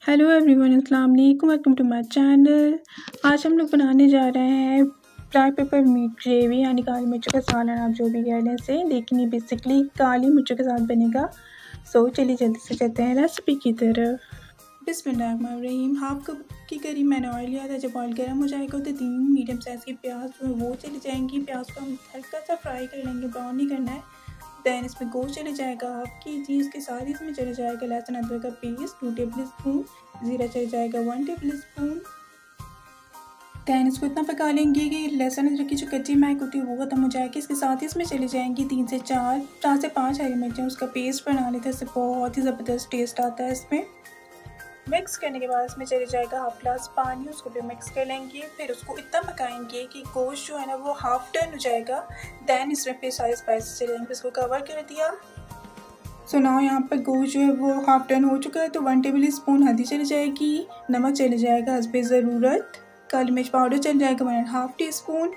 Hello everyone, अस्सलाम वालेकुम, welcome to my channel. आज हम लोग बनाने जा रहे हैं ब्लैक पेपर मीट ग्रेवी, यानी काली मिर्चों का सालन, आप जो भी कह लें से, लेकिन ये बेसिकली काली मिर्चों के साथ बनेगा। सो चलिए जल्दी से चलते हैं रेसिपी की तरफ। बिस्मिल्लाहिर्रहमानिर्रहीम। हाफ कप के करीब मैंने ऑयल लिया था। जब ऑयल गर्म हो जाएगा तो 3 मीडियम साइज़ की प्याज जो है वो चली जाएंगी। प्याज को हम हल्का सा फ्राई कर लेंगे, ब्राउन नहीं करना है। दैन इसमें गोश्त चले जाएगा हाफ के इसके साथ ही इसमें चले जाएगा लहसुन अदरक का पेस्ट 2 टेबल स्पून, ज़ीरा चले जाएगा 1 टेबल स्पून। दैन इसको इतना पका लेंगे कि लहसुन अदरक की जो कच्ची महक होती है वो ख़त्म हो जाएगी। इसके साथ ही इसमें चली जाएंगी 3 से 5 हरी मिर्चें, उसका पेस्ट बना लेते हैं। इससे बहुत ही ज़बरदस्त टेस्ट आता है। इसमें मिक्स करने के बाद इसमें चले जाएगा हाफ ग्लास पानी, उसको भी मिक्स कर लेंगे। फिर उसको इतना पकाएंगे कि गोश्त जो है ना वो हाफ टर्न हो जाएगा। दैन इसमें फिर सारे स्पाइसेस चले जाएंगे। इसको कवर कर दिया। सो नाउ यहाँ पर गोश्त जो है वो हाफ टर्न हो चुका है। तो 1 टेबल स्पून हल्दी चली जाएगी, नमक चले जाएगा हस्बे ज़रूरत, काली मिर्च पाउडर चल जाएगा 1.5 टीस्पून।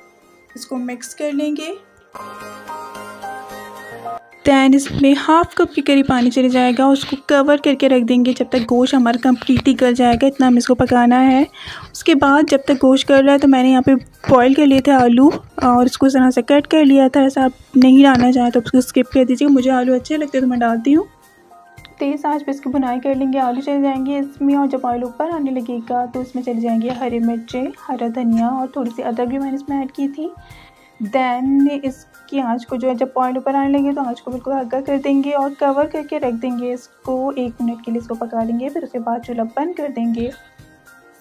इसको मिक्स कर लेंगे। दैन इसमें हाफ कप के करीब पानी चले जाएगा, उसको कवर करके रख देंगे जब तक गोश्त हमारा कम्प्लीटली गल जाएगा। इतना हमें इसको पकाना है। उसके बाद जब तक गोश्त गल रहा है तो मैंने यहाँ पे बॉईल कर लिए थे आलू, और इसको इस तरह से कट कर लिया था। ऐसा आप नहीं डालना चाहें तो उसको स्किप कर दीजिएगा। मुझे आलू अच्छे लगते हैं तो मैं डालती हूँ। तेज़ आंच पे इसकी भुनाई कर लेंगे। आलू चले जाएंगे इसमें, और जब ऑयल ऊपर आने लगेगा तो इसमें चले जाएंगे हरी मिर्चें, हरा धनिया और थोड़ी सी अदरक भी मैंने इसमें ऐड की थी। दैन इसकी आंच को जो है जब पॉइंट ऊपर आने लगे तो आंच को बिल्कुल हल्का कर देंगे और कवर करके रख देंगे। इसको 1 मिनट के लिए इसको पका लेंगे। फिर उसके बाद चूल्हा बंद कर देंगे।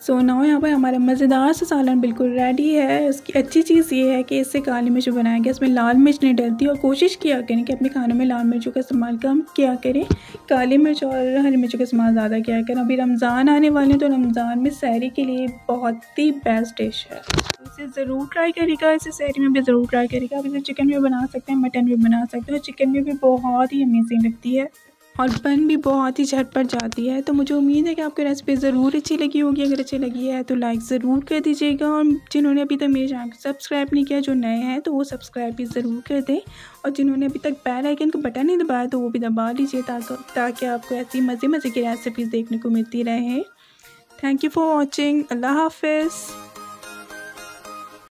सो नाउ यहाँ पर हमारा मज़ेदार सा सालन बिल्कुल रेडी है। उसकी अच्छी चीज़ ये है कि इससे काली मिर्च बनाया गया, इसमें लाल मिर्च नहीं डलती। और कोशिश किया करें कि अपने खानों में लाल मिर्चों का इस्तेमाल कम किया करें, काली मिर्च और हरी मिर्चों का इस्तेमाल ज़्यादा किया करें। अभी रमज़ान आने वाले हैं तो रमज़ान में सहरी के लिए बहुत ही बेस्ट डिश है। इसे ज़रूर ट्राई करिएगा। इसे सहरी में भी ज़रूर ट्राई करिएगा। आप इसे चिकन में बना सकते हैं, मटन में बना सकते हैं। चिकन में भी बहुत ही अमेजिंग लगती है और बन भी बहुत ही झटपट जाती है। तो मुझे उम्मीद है कि आपको रेसिपी ज़रूर अच्छी लगी होगी। अगर अच्छी लगी है तो लाइक ज़रूर कर दीजिएगा, और जिन्होंने अभी तक मेरे चैनल को सब्सक्राइब नहीं किया, जो नए हैं तो वो सब्सक्राइब भी ज़रूर कर दें, और जिन्होंने अभी तक बेल आइकन का बटन नहीं दबाया तो वो भी दबा लीजिए ताकि आपको ऐसी मज़े की रेसिपीज़ देखने को मिलती रहे। Thank you for watching. अल्लाह हाफिज़।